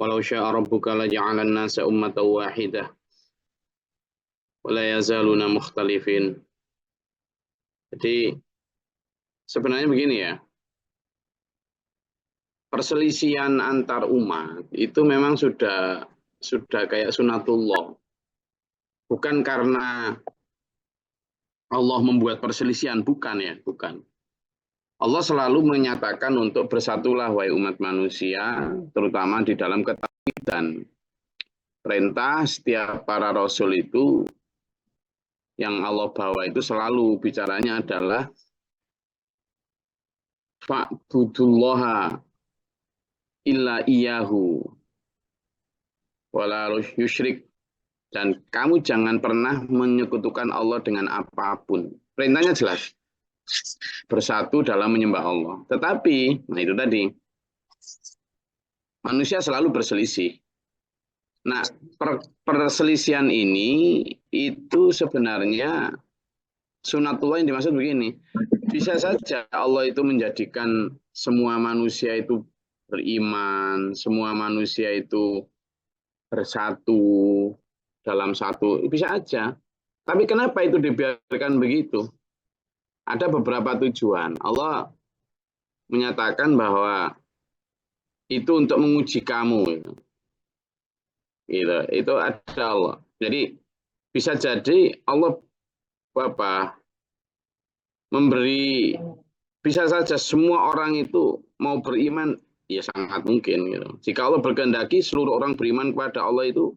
Walau syaa rabbuka laja'alan nasa ummatan wahidah wa la yazaluna mukhtalifin. Jadi sebenarnya begini ya. Perselisihan antar umat itu memang sudah kayak sunatullah. Bukan karena Allah membuat perselisihan, bukan ya, bukan. Allah selalu menyatakan untuk bersatulah wahai umat manusia, terutama di dalam ketauhidan. Perintah setiap para rasul itu yang Allah bawa itu selalu bicaranya adalah fa'budullaha illa iyahu wala yusyrik, dan kamu jangan pernah menyekutukan Allah dengan apapun. Perintahnya jelas, bersatu dalam menyembah Allah. Tetapi, nah itu tadi, manusia selalu berselisih. Nah, perselisihan ini itu sebenarnya sunatullah yang dimaksud begini. Bisa saja Allah itu menjadikan semua manusia itu beriman, semua manusia itu bersatu dalam satu, bisa aja. Tapi kenapa itu dibiarkan begitu? Ada beberapa tujuan. Allah menyatakan bahwa itu untuk menguji kamu. Gitu. Itu ada Allah. Jadi bisa jadi Allah memberi, bisa saja semua orang itu mau beriman, ya sangat mungkin gitu. Jika Allah berkehendaki seluruh orang beriman kepada Allah itu,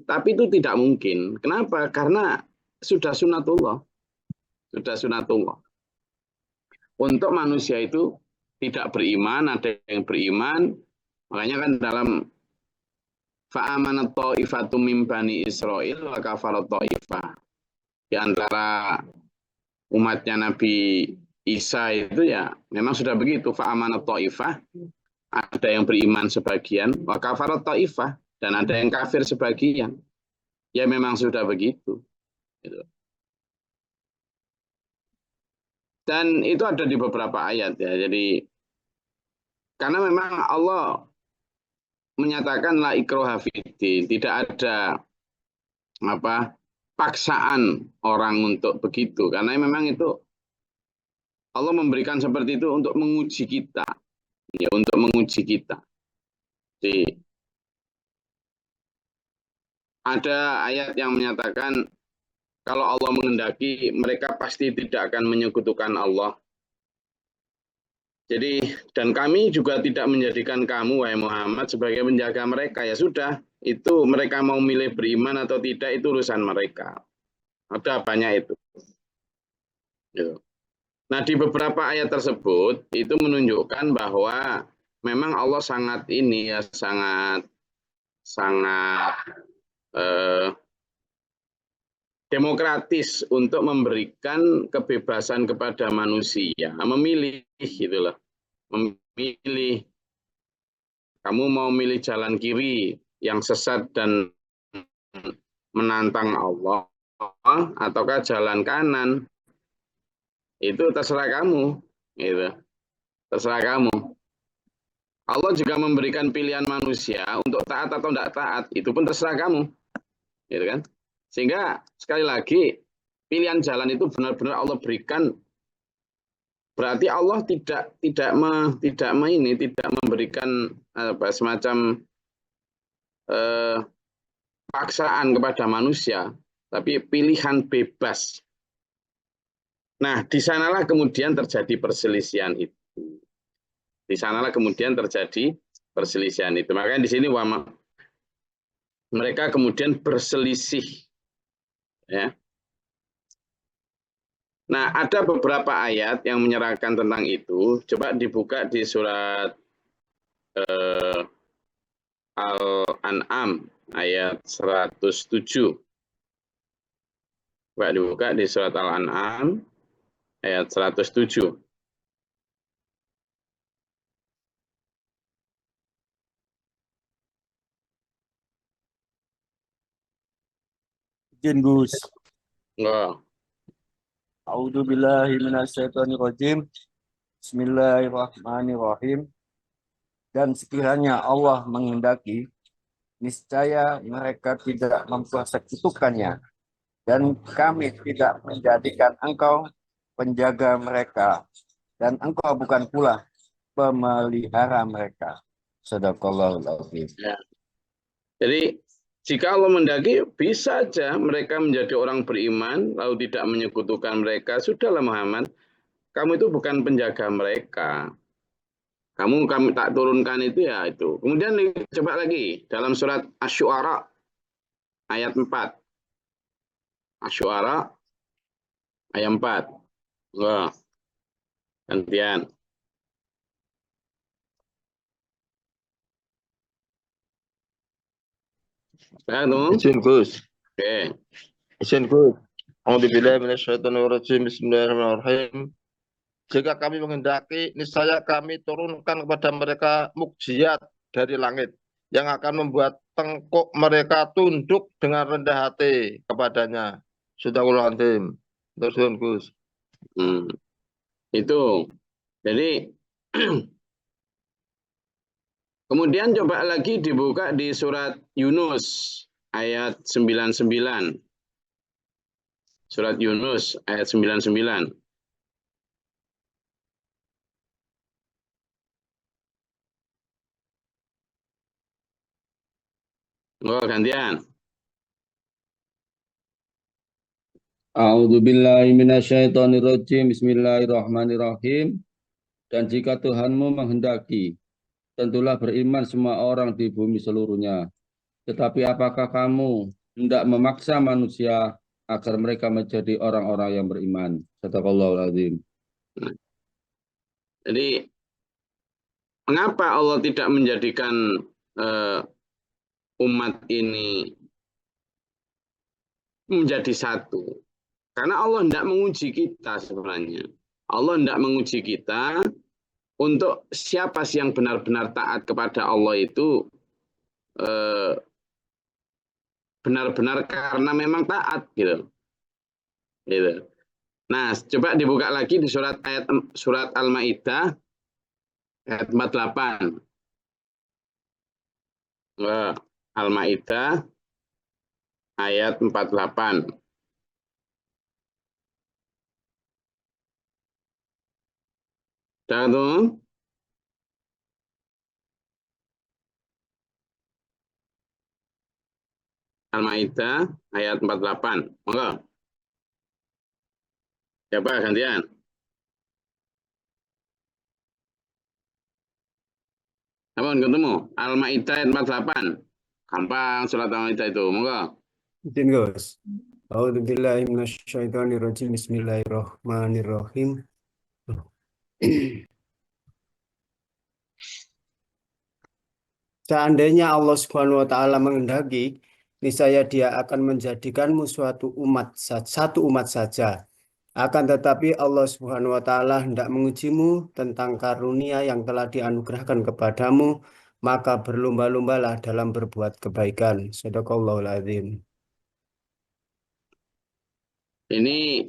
tapi itu tidak mungkin. Kenapa? Karena sudah sunatullah. Sudah sunatullah. Untuk manusia itu tidak beriman, ada yang beriman. Makanya kan dalam fa'amanat ta'ifatum min bani Israil wa kafarat ta'ifah. Di antara umatnya Nabi Isa itu ya memang sudah begitu, fa'amanat ta'ifah. Ada yang beriman sebagian, wa kafarat ta'ifah, dan ada yang kafir sebagian. Ya memang sudah begitu. Gitu. Dan itu ada di beberapa ayat ya. Jadi karena memang Allah menyatakan la ikraha fiddin, tidak ada paksaan orang untuk begitu, karena memang itu Allah memberikan seperti itu untuk menguji kita. Ya, untuk menguji kita. Jadi ada ayat yang menyatakan kalau Allah menghendaki, mereka pasti tidak akan menyekutukan Allah. Jadi, dan kami juga tidak menjadikan kamu, wahai Muhammad, sebagai penjaga mereka. Ya sudah, itu mereka mau milih beriman atau tidak, itu urusan mereka. Ada banyak itu. Nah, di beberapa ayat tersebut, itu menunjukkan bahwa memang Allah sangat ini ya, sangat demokratis untuk memberikan kebebasan kepada manusia, memilih gitulah, memilih. Kamu mau milih jalan kiri yang sesat dan menantang Allah, ataukah jalan kanan? Itu terserah kamu, gitu. Terserah kamu. Allah juga memberikan pilihan manusia untuk taat atau tidak taat, itu pun terserah kamu, gitu kan? Sehingga sekali lagi pilihan jalan itu benar-benar Allah berikan. Berarti Allah tidak memberikan semacam paksaan kepada manusia, tapi pilihan bebas. Nah, di sanalah kemudian terjadi perselisihan itu. Di sanalah kemudian terjadi perselisihan itu. Makanya di sini mereka kemudian berselisih. Ya. Nah, ada beberapa ayat yang menyerahkan tentang itu. Coba dibuka di surat Al-An'am ayat 107. Coba dibuka di surat Al-An'am ayat 107. Izin Gus. Enggak. A'udzubillahi minasyaitonirrajim. Bismillahirrahmanirrahim. Dan sekiranya Allah menghendaki, niscaya mereka tidak mempersekutukannya, dan kami tidak menjadikan engkau penjaga mereka, dan engkau bukan pula pemelihara mereka. Sadaqallahul azim. Ya. Jadi jika Allah mendaki, bisa saja mereka menjadi orang beriman, lalu tidak menyekutukan mereka. Sudahlah Muhammad, kamu itu bukan penjaga mereka. Kami tak turunkan itu ya itu. Kemudian coba lagi dalam surat Asy-Syu'ara ayat 4. Asy-Syu'ara ayat 4. Wah, gantian. Izin Gus. Oke. Izin Gus. A'udzubillahi minasyaitonirrajim. Bismillahirrahmanirrahim. Jika kami menghendaki, niscaya kami turunkan kepada mereka mukjizat dari langit yang akan membuat tengkuk mereka tunduk dengan rendah hati kepadanya. Sadaqallahul azim. Terus Gus. Itu. Jadi kemudian coba lagi dibuka di surat Yunus ayat 99. Surat Yunus ayat 99. Oh, gantian. A'udzubillahi minasyaitonirrajim. Bismillahirrahmanirrahim. Dan jika Tuhanmu menghendaki, tentulah beriman semua orang di bumi seluruhnya. Tetapi apakah kamu hendak memaksa manusia agar mereka menjadi orang-orang yang beriman? Sadaqallahul azim. Jadi mengapa Allah tidak menjadikan umat ini menjadi satu? Karena Allah tidak menguji kita sebenarnya. Allah tidak menguji kita untuk siapa sih yang benar-benar taat kepada Allah itu benar-benar karena memang taat gitu. Gitu. Nah, coba dibuka lagi di surat Al-Maidah ayat 48. Al-Maidah ayat 48. Tahu? Al-Maidah ayat 48. Monggo. Siapa gantian? Apa ketemu? Al-Maidah ayat 48. Gampang surat Al-Maidah itu. Monggo. Izin Gus. A'udzubillahi minasyaitonirrajim. Bismillahirrahmanirrahim. Seandainya Allah Subhanahu wa taala menghendaki, niscaya Dia akan menjadikanmu satu umat saja. Akan tetapi Allah Subhanahu wa taala hendak mengujimu tentang karunia yang telah dianugerahkan kepadamu, maka berlomba-lombalah dalam berbuat kebaikan. Shadaqallahul azim. Ini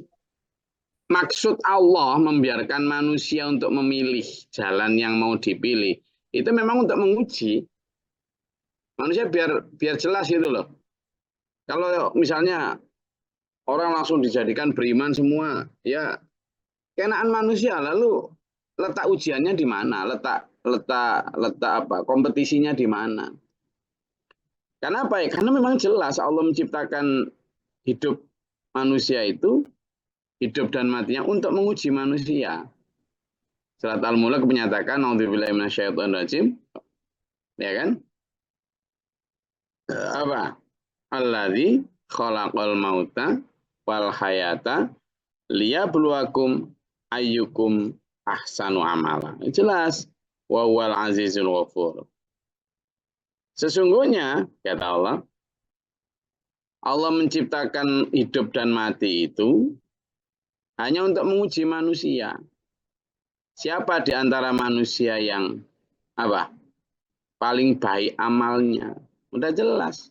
maksud Allah membiarkan manusia untuk memilih jalan yang mau dipilih. Itu memang untuk menguji. Manusia biar jelas gitu loh. Kalau misalnya orang langsung dijadikan beriman semua, ya kenaan manusia, lalu letak ujiannya di mana? Letak apa? Kompetisinya di mana? Karena apa ya? Karena memang jelas Allah menciptakan hidup manusia itu, hidup dan matinya untuk menguji manusia. Surat Al-Mulk menyatakan, "A'udzubillahi minasyaitonirrajim." Ya kan? Apa? Alladzi khalaqal mauta wal hayata liyabluwakum ayyukum ahsanu amala. Jelas. Wa huwal azizul ghafur. Sesungguhnya, kata Allah, Allah menciptakan hidup dan mati itu hanya untuk menguji manusia. Siapa di antara manusia yang apa? Paling baik amalnya. Udah jelas.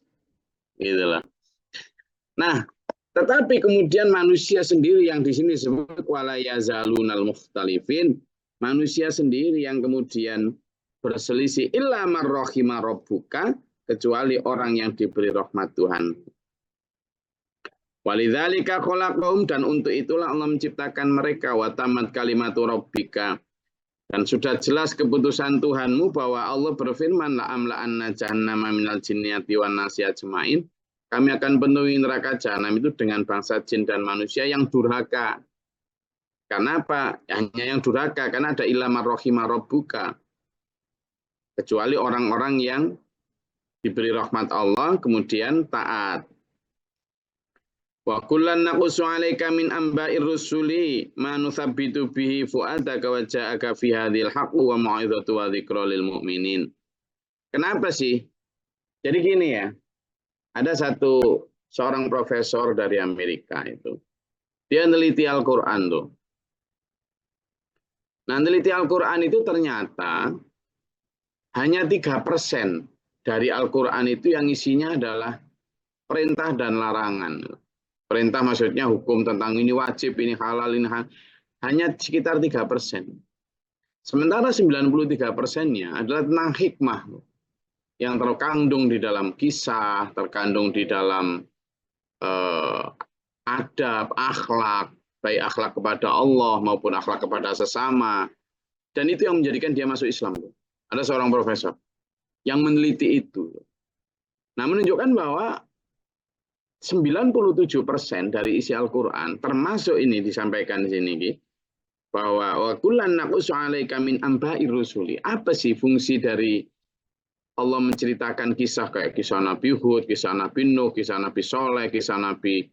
Gitu loh. Nah, tetapi kemudian manusia sendiri yang di sini disebut wala yazalunal mukhtalifin, manusia sendiri yang kemudian berselisih illa man rahima rabbuka, kecuali orang yang diberi rahmat Tuhan. Walidzalika khalaqahum, dan untuk itulah Allah menciptakan mereka, wa tamat kalimatu rabbika, dan sudah jelas keputusan Tuhanmu bahwa Allah berfirman, la amla'anna jahannama minal jinniyati wan nasi ajmain, kami akan penuhi neraka jahanam itu dengan bangsa jin dan manusia yang durhaka. Karena apa? Hanya yang durhaka, karena ada illa man rahima rabbuka, kecuali orang-orang yang diberi rahmat Allah kemudian taat. Wa kullan naqussu 'alaika min amba'ir rusuli ma nuthabbitu bihi fu'adaka wa ja'aka fi hadhil haqqu wa mau'izatu wa dzikra lil mu'minin. Kenapa sih? Jadi gini ya. Ada seorang profesor dari Amerika itu. Dia neliti Al-Qur'an tuh. Nah, neliti Al-Qur'an itu ternyata hanya 3% dari Al-Qur'an itu yang isinya adalah perintah dan larangan. Perintah maksudnya hukum tentang ini wajib, ini halal, ini hanya sekitar 3%. Sementara 93%-nya adalah tentang hikmah yang terkandung di dalam kisah, terkandung di dalam adab, akhlak, baik akhlak kepada Allah maupun akhlak kepada sesama. Dan itu yang menjadikan dia masuk Islam. Ada seorang profesor yang meneliti itu. Nah, menunjukkan bahwa 97% dari isi Al-Quran, termasuk ini disampaikan di sini, bahwa wa kullan naqussu 'alaika min amba'ir rusuli. Apa sih fungsi dari Allah menceritakan kisah kayak kisah Nabi Hud, kisah Nabi Nuh, kisah Nabi Soleh, kisah Nabi